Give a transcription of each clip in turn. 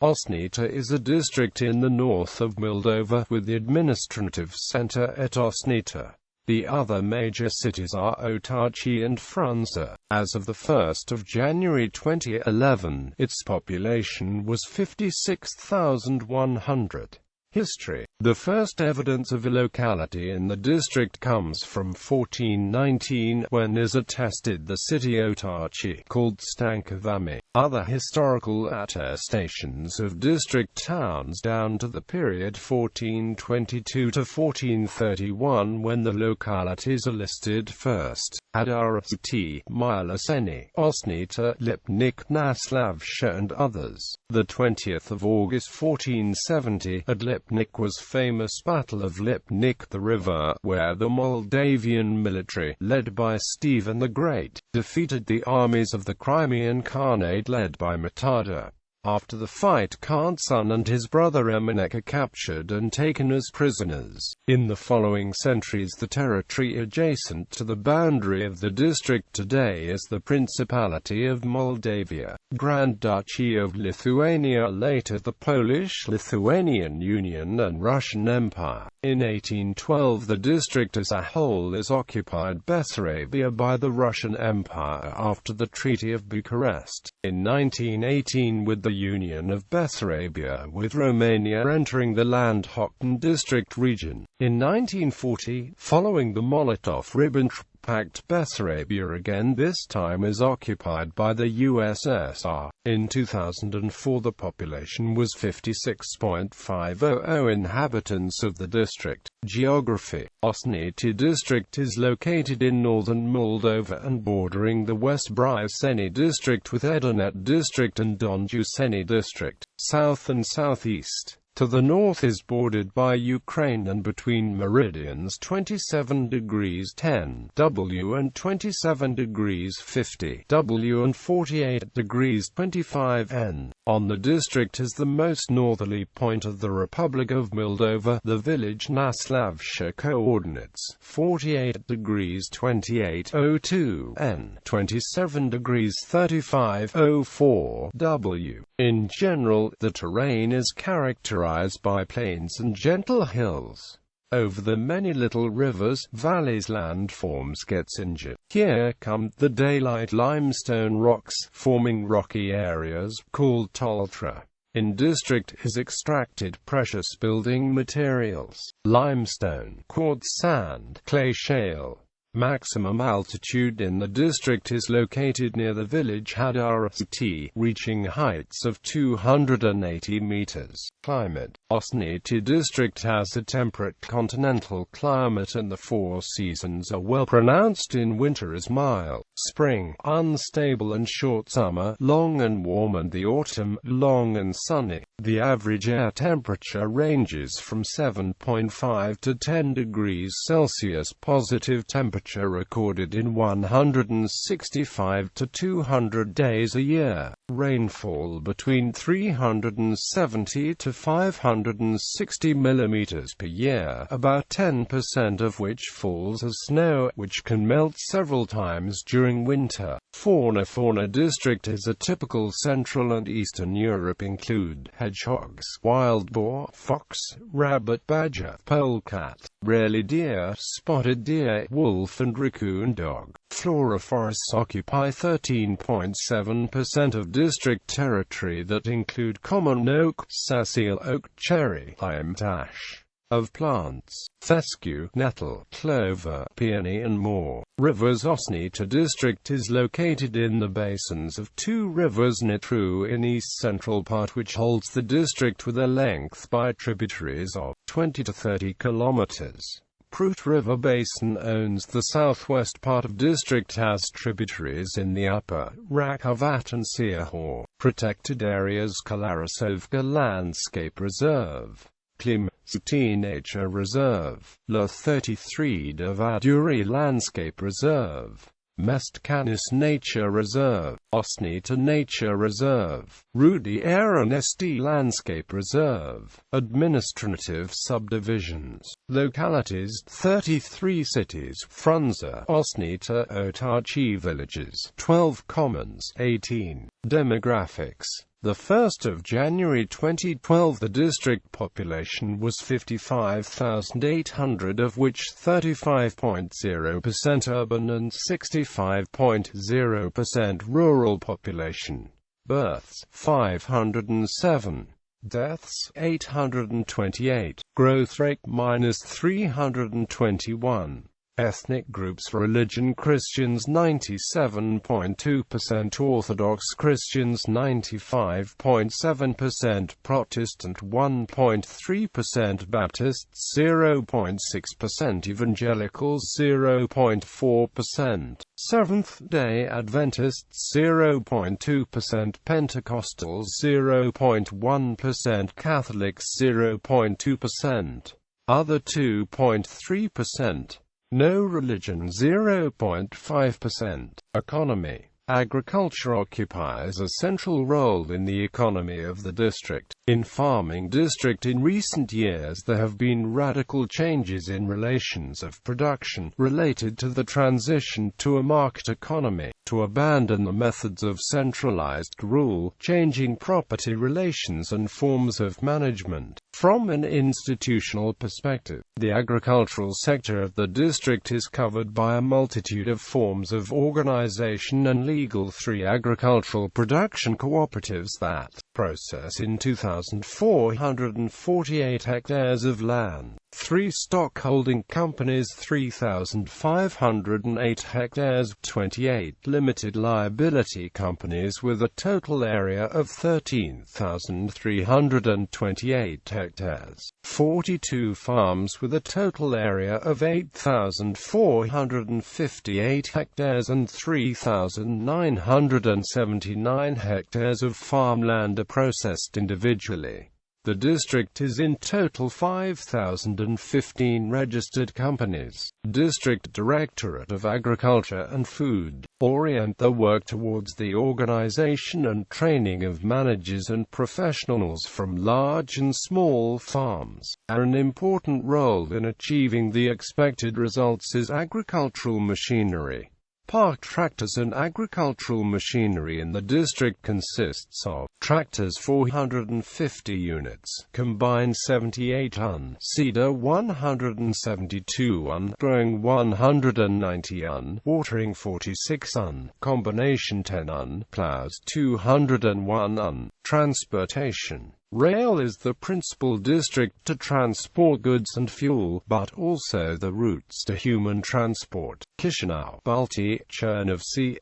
Ocnița is a district in the north of Moldova with the administrative center at Ocnița. The other major cities are Otaci and Frunză. As of 1 January 2011, its population was 56,100. History. The first evidence of a locality in the district comes from 1419, when is attested the city Otaci, called Stankovami. Other historical attestations of district towns down to the period 1422 to 1431, when the localities are listed first: Adaruti, Miloseni, Ocnița, Lipnic, Naslavsha and others. The 20th of August 1470, at Lipnic was famous Battle of Lipnic the river, where the Moldavian military, led by Stephen the Great, defeated the armies of the Crimean Khanate led by Murtada. After the fight, Khan's son and his brother Emanek are captured and taken as prisoners. In the following centuries, the territory adjacent to the boundary of the district today is the Principality of Moldavia, Grand Duchy of Lithuania, later the Polish-Lithuanian Union and Russian Empire. In 1812, the district as a whole is occupied Bessarabia by the Russian Empire after the Treaty of Bucharest. In 1918, with the union of Bessarabia with Romania entering the Land-Hockten district region. In 1940, following the Molotov-Ribbentrop Pact, Bessarabia again this time is occupied by the USSR. In 2004 the population was 56.500 inhabitants of the district. Geography. Ocnița district is located in northern Moldova and bordering the West Briceni district with Edirnet district and Donjuseni district, south and southeast. To the north is bordered by Ukraine and between meridians 27 degrees 10 W and 27 degrees 50 W and 48 degrees 25 N. On the district is the most northerly point of the Republic of Moldova, the village Naslavsha, coordinates 48 degrees 2802 N, 27 degrees 3504 W. In general, the terrain is characterized by plains and gentle hills. Over the many little rivers, valleys, landforms gets injured. Here come the daylight limestone rocks, forming rocky areas, called tundra. In district is extracted precious building materials, limestone, quartz sand, clay shale. Maximum altitude in the district is located near the village Adaruti, reaching heights of 280 meters. Climate. Ocnița district has a temperate continental climate and the four seasons are well pronounced. In winter is mild, spring, unstable and short, summer, long and warm, and the autumn, long and sunny. The average air temperature ranges from 7.5 to 10 degrees Celsius. Positive temperature recorded in 165 to 200 days a year. Rainfall between 370 to 560 millimeters per year, about 10% of which falls as snow, which can melt several times during winter. Fauna district is a typical Central and Eastern Europe, include hedgehogs, wild boar, fox, rabbit, badger, polecat, rarely deer, spotted deer, wolf and raccoon dog. Flora. Forests occupy 13.7% of district territory that include common oak, sisal oak, cherry, lime, ash. Of plants, fescue, nettle, clover, peony and more. Rivers. Ocnița district is located in the basins of two rivers Nitru in east-central part, which holds the district with a length by tributaries of 20 to 30 kilometers. Prut River Basin owns the southwest part of district, has tributaries in the upper Rakovat and Siahor. Protected areas. Kalarasovka Landscape Reserve, Klimsky Nature Reserve, La 33 de Vaduri Landscape Reserve, Mestkanis Nature Reserve, Ocnița Nature Reserve, Rudi Aronesti Landscape Reserve. Administrative subdivisions. Localities: 33 cities, Frunză, Ocnița, Otaci villages, 12 commons, 18. Demographics. The 1st of January 2012, the district population was 55,800, of which 35.0% urban and 65.0% rural population. Births 507. Deaths 828. Growth rate -321. Ethnic groups: religion Christians 97.2%, Orthodox Christians 95.7%, Protestant 1.3%, Baptists 0.6%, Evangelicals 0.4%, Seventh-day Adventists 0.2%, Pentecostals 0.1%, Catholics 0.2%, other 2.3%. No religion 0.5%. Economy. Agriculture occupies a central role in the economy of the district. In farming district in recent years there have been radical changes in relations of production, related to the transition to a market economy, to abandon the methods of centralized rule, changing property relations and forms of management. From an institutional perspective, the agricultural sector of the district is covered by a multitude of forms of organization and legal. 3 agricultural production cooperatives that process in 2,448 hectares of land. 3 stock-holding companies, 3,508 hectares, 28 limited liability companies with a total area of 13,328 hectares, 42 farms with a total area of 8,458 hectares and 3,979 hectares of farmland are processed individually. The district is in total 5,015 registered companies. District Directorate of Agriculture and Food orient the work towards the organization and training of managers and professionals from large and small farms. An important role in achieving the expected results is agricultural machinery. Park tractors and agricultural machinery in the district consists of tractors 450 units, combined 78 un, seeder 172 un, growing 190 un, watering 46 un, combination 10 un, plows 201 un. Transportation. Rail is the principal district to transport goods and fuel, but also the routes to human transport. Chisinau, Balti, Chernovtsi,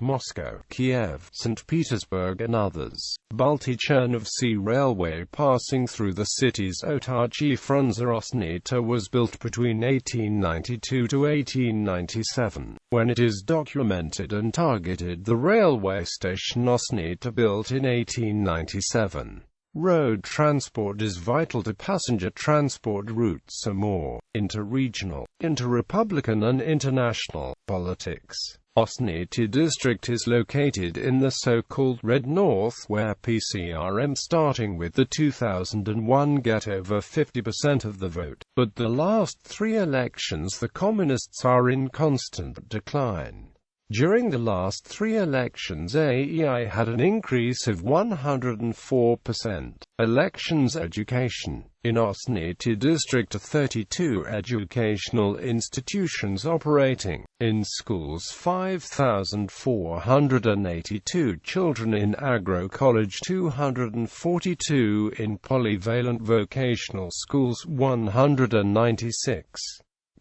Moscow, Kiev, St. Petersburg and others. Balti-Chernovtsi Railway passing through the cities Otaci and Frunză was built between 1892 to 1897. When it is documented and targeted, the railway station Ocnița built in 1897. Road transport is vital to passenger transport routes are more interregional, interrepublican and international. Politics. Ocnița District is located in the so-called Red North, where PCRM starting with the 2001 get over 50% of the vote. But the last 3 elections the Communists are in constant decline. During the last 3 elections AEI had an increase of 104%. Elections. Education. In Ocnița District 32 educational institutions operating. In schools 5,482 children, in agro college 242, in polyvalent vocational schools 196.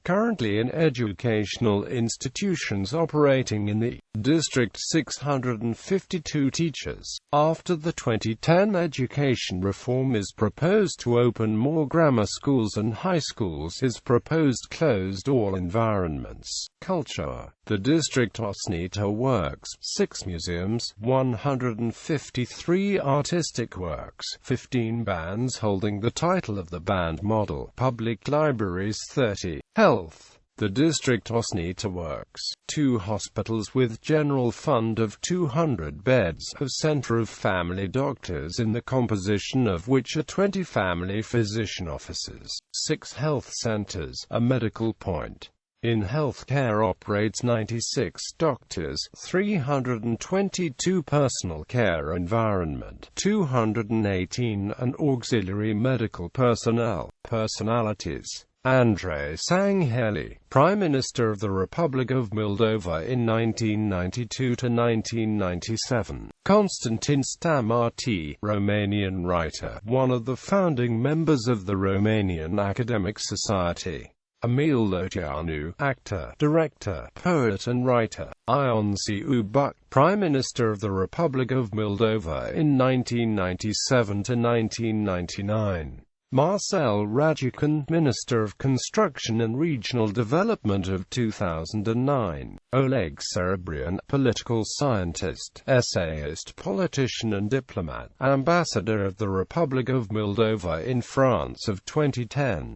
Currently in educational institutions operating in the district 652 teachers. After the 2010 education reform is proposed to open more grammar schools and high schools is proposed closed all environments. Culture. The district Ocnița works, 6 museums, 153 artistic works, 15 bands holding the title of the band model, public libraries 30. Health. The district Ocnița works, 2 hospitals with general fund of 200 beds, a center of family doctors in the composition of which are 20 family physician offices, 6 health centers, a medical point. in healthcare operates 96 doctors, 322 personal care environment, 218 and auxiliary medical personnel. Personalities: Andrei Sangheli, Prime Minister of the Republic of Moldova in 1992 to 1997. Konstantin Stamarti, Romanian writer, one of the founding members of the Romanian Academic Society. Emil Loceanu, actor, director, poet and writer. Ion Ciubuc, Prime Minister of the Republic of Moldova in 1997 to 1999. Marcel Raducan, Minister of Construction and Regional Development of 2009. Oleg Serebrian, political scientist, essayist, politician and diplomat, Ambassador of the Republic of Moldova in France of 2010.